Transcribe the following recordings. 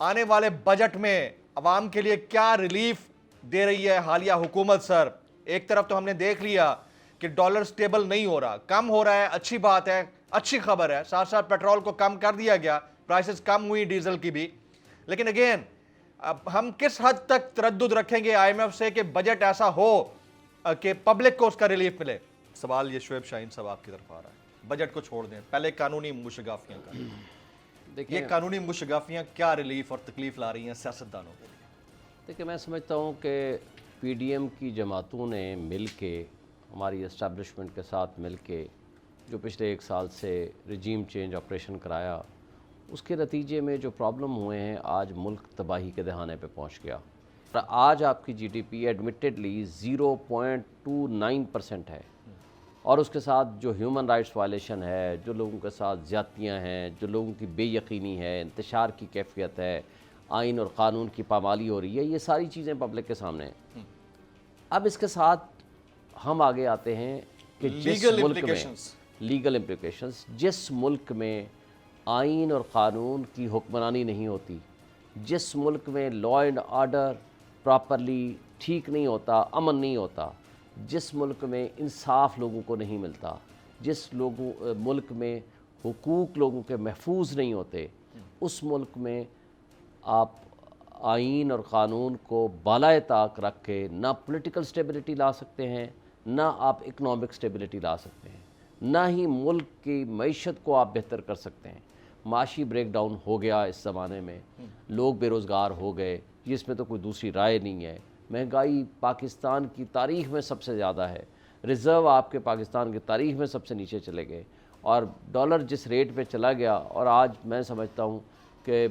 آنے والے بجٹ میں عوام کے لیے کیا ریلیف دے رہی ہے حالیہ حکومت سر؟ ایک طرف تو ہم نے دیکھ لیا کہ ڈالر سٹیبل نہیں ہو رہا، کم ہو رہا ہے، اچھی بات ہے، اچھی خبر ہے، ساتھ ساتھ پیٹرول کو کم کر دیا گیا، پرائسز کم ہوئی ڈیزل کی بھی، لیکن اگین اب ہم کس حد تک تردد رکھیں گے آئی ایم ایف سے کہ بجٹ ایسا ہو کہ پبلک کو اس کا ریلیف ملے؟ سوال یہ شعیب شاہین صاحب آپ کی طرف آ رہا ہے، بجٹ کو چھوڑ دیں، پہلے قانونی مشگافیاں کا یہ قانونی مشگافیاں کیا ریلیف اور تکلیف لا رہی ہیں سیاستدانوں کے لیے؟ دیکھیں، میں سمجھتا ہوں کہ پی ڈی ایم کی جماعتوں نے مل کے ہماری اسٹیبلشمنٹ کے ساتھ مل کے جو پچھلے 1 سال سے رجیم چینج آپریشن کرایا، اس کے نتیجے میں جو پرابلم ہوئے ہیں، آج ملک تباہی کے دہانے پہ پہنچ گیا۔ اور آج آپ کی جی ڈی پی ایڈمٹڈلی 0.29% ہے، اور اس کے ساتھ جو ہیومن رائٹس وائلیشن ہے، جو لوگوں کے ساتھ زیادتیاں ہیں، جو لوگوں کی بے یقینی ہے، انتشار کی کیفیت ہے، آئین اور قانون کی پامالی ہو رہی ہے، یہ ساری چیزیں پبلک کے سامنے ہیں۔ اب اس کے ساتھ ہم آگے آتے ہیں کہ جس ملک میں لیگل امپلیکیشنز، جس ملک میں آئین اور قانون کی حکمرانی نہیں ہوتی، جس ملک میں لا اینڈ آرڈر پراپرلی ٹھیک نہیں ہوتا، امن نہیں ہوتا، جس ملک میں انصاف لوگوں کو نہیں ملتا، جس ملک میں حقوق لوگوں کے محفوظ نہیں ہوتے، اس ملک میں آپ آئین اور قانون کو بالائے طاق رکھ کے نہ پولیٹیکل سٹیبلٹی لا سکتے ہیں، نہ آپ اکنامک سٹیبلٹی لا سکتے ہیں، نہ ہی ملک کی معیشت کو آپ بہتر کر سکتے ہیں۔ معاشی بریک ڈاؤن ہو گیا اس زمانے میں، لوگ بے روزگار ہو گئے، جس میں تو کوئی دوسری رائے نہیں ہے۔ مہنگائی پاکستان کی تاریخ میں سب سے زیادہ ہے، ریزرو آپ کے پاکستان کی تاریخ میں سب سے نیچے چلے گئے، اور ڈالر جس ریٹ پہ چلا گیا، اور آج میں سمجھتا ہوں کہ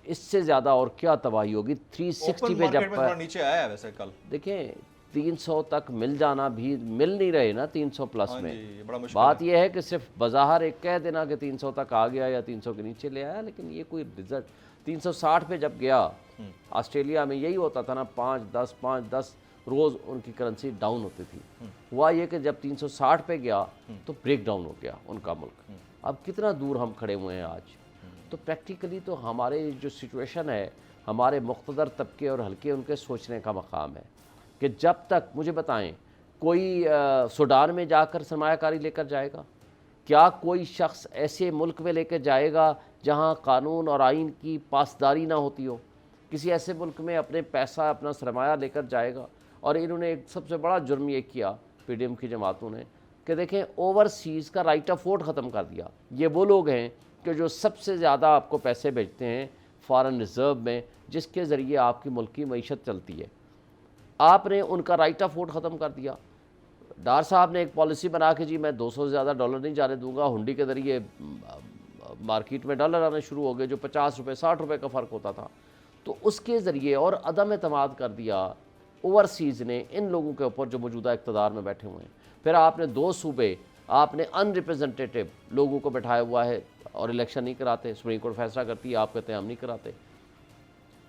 اس سے زیادہ اور کیا تباہی ہوگی۔ 360 پہ جب پر نیچے آیا ہے ویسے کل دیکھیں 300 تک مل جانا بھی مل نہیں رہے نا، 300 پلس میں بات یہ ہے کہ صرف بظاہر ایک کہہ دینا کہ 300 تک آ گیا یا 300 کے نیچے لے آیا، لیکن یہ کوئی رزلٹ 360 پہ جب گیا، آسٹریلیا میں یہی ہوتا تھا نا، 5-10 روز ان کی کرنسی ڈاؤن ہوتی تھی۔ ہوا یہ کہ جب 360 پہ گیا تو بریک ڈاؤن ہو گیا ان کا ملک۔ اب کتنا دور ہم کھڑے ہوئے ہیں آج؟ تو پریکٹیکلی تو ہمارے جو سچویشن ہے، ہمارے مقتدر طبقے اور حلقے ان کے سوچنے کا مقام ہے کہ جب تک مجھے بتائیں کوئی سوڈان میں جا کر سرمایہ کاری لے کر جائے گا؟ کیا کوئی شخص ایسے ملک میں لے کے جائے گا جہاں قانون اور آئین کی پاسداری نہ ہوتی ہو؟ کسی ایسے ملک میں اپنے پیسہ، اپنا سرمایہ لے کر جائے گا؟ اور انہوں نے ایک سب سے بڑا جرم یہ کیا پی ڈی ایم کی جماعتوں نے کہ دیکھیں اوورسیز کا رائٹ آف ووٹ ختم کر دیا۔ یہ وہ لوگ ہیں کہ جو سب سے زیادہ آپ کو پیسے بھیجتے ہیں فارن ریزرو میں، جس کے ذریعے آپ کی ملک کی معیشت چلتی ہے، آپ نے ان کا رائٹ آف ووٹ ختم کر دیا۔ ڈار صاحب نے ایک پالیسی بنا کے جی میں 200 سے زیادہ ڈالر نہیں جانے دوں گا، ہنڈی کے ذریعے مارکیٹ میں ڈالر آنے شروع ہو گئے، جو 50 روپے 60 روپے کا فرق ہوتا تھا، تو اس کے ذریعے اور عدم اعتماد کر دیا اوورسیز نے ان لوگوں کے اوپر جو موجودہ اقتدار میں بیٹھے ہوئے ہیں۔ پھر آپ نے 2 صوبے، آپ نے ان ریپرزنٹیٹیو لوگوں کو بٹھایا ہوا ہے اور الیکشن نہیں کراتے، سپریم کورٹ فیصلہ کرتی ہے، آپ کہتے ہیں ہم نہیں کراتے۔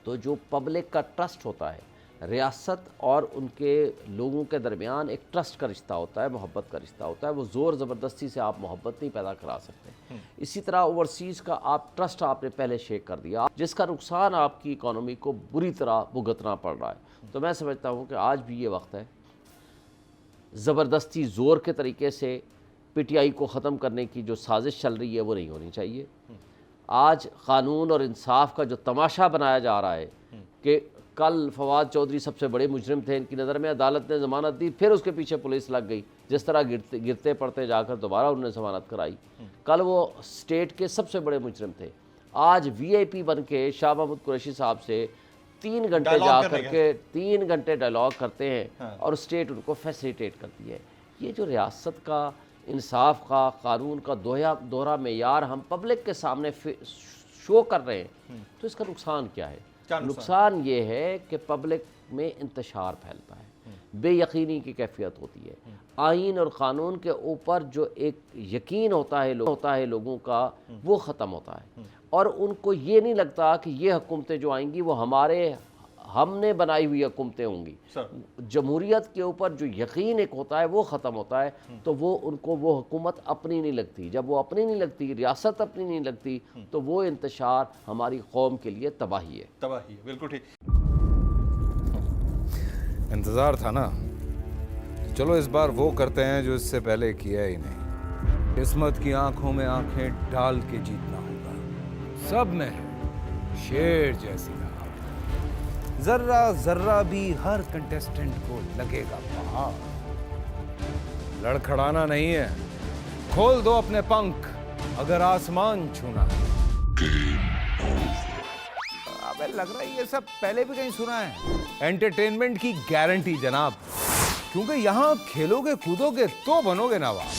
تو جو پبلک کا ٹرسٹ ہوتا ہے، ریاست اور ان کے لوگوں کے درمیان ایک ٹرسٹ کا رشتہ ہوتا ہے، محبت کا رشتہ ہوتا ہے، وہ زور زبردستی سے آپ محبت نہیں پیدا کرا سکتے۔ اسی طرح اوورسیز کا آپ ٹرسٹ آپ نے پہلے شیک کر دیا، جس کا نقصان آپ کی اکانومی کو بری طرح بھگتنا پڑ رہا ہے۔ تو میں سمجھتا ہوں کہ آج بھی یہ وقت ہے، زبردستی زور کے طریقے سے پی ٹی آئی کو ختم کرنے کی جو سازش چل رہی ہے وہ نہیں ہونی چاہیے۔ آج قانون اور انصاف کا جو تماشا بنایا جا رہا ہے کہ کل فواد چودھری سب سے بڑے مجرم تھے، ان کی نظر میں عدالت نے ضمانت دی، پھر اس کے پیچھے پولیس لگ گئی، جس طرح گرتے پڑتے جا کر دوبارہ انہوں نے ضمانت کرائی۔ کل وہ اسٹیٹ کے سب سے بڑے مجرم تھے، آج وی آئی پی بن کے شاہ محمود قریشی صاحب سے 3 گھنٹے جا کر کے 3 گھنٹے ڈائلاگ کرتے ہیں اور اسٹیٹ ان کو فیسیلیٹیٹ کرتی ہے۔ یہ جو ریاست کا، انصاف کا، قانون کا دوہرا معیار ہم پبلک کے سامنے شو کر رہے ہیں، تو اس کا نقصان کیا ہے؟ نقصان یہ ہے کہ پبلک میں انتشار پھیلتا ہے، بے یقینی کی کیفیت ہوتی ہے، آئین اور قانون کے اوپر جو ایک یقین ہوتا ہے لوگوں کا، وہ ختم ہوتا ہے، اور ان کو یہ نہیں لگتا کہ یہ حکومتیں جو آئیں گی وہ ہمارے ہم نے بنائی ہوئی حکومتیں ہوں گی. جمہوریت کے اوپر جو یقین ایک ہوتا ہے وہ ختم ہوتا ہے, تو وہ ان کو وہ حکومت اپنی نہیں لگتی. جب وہ اپنی نہیں لگتی, ریاست اپنی نہیں لگتی, تو وہ انتشار ہماری قوم کے لیے تباہی ہے. تباہی ہے, بالکل ٹھیک. انتظار تھا نا, چلو اس بار وہ کرتے ہیں جو اس سے پہلے کیا ہی نہیں. قسمت کی آنکھوں میں آنکھیں ڈال کے جیتنا ہوگا. سب میں شیر جیسی لہر, ذرہ ذرہ بھی ہر کنٹیسٹنٹ کو لگے گا پہاڑ. لڑکھڑانا نہیں ہے, کھول دو اپنے پنکھ اگر آسمان چھونا ہے. ابے لگ رہا ہے یہ سب پہلے بھی کہیں سنا ہے. انٹرٹینمنٹ کی گارنٹی جناب, کیونکہ یہاں کھیلو گے کودو گے تو بنو گے نواب.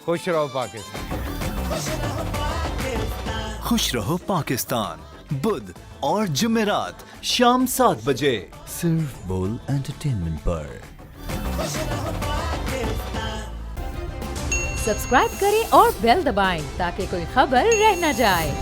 خوش رہو پاکستان. خوش رہو پاکستان, بدھ اور جمعرات شام 7 بجے صرف بول انٹرٹینمنٹ پر. سبسکرائب کریں اور بیل دبائیں تاکہ کوئی خبر رہ نہ جائے.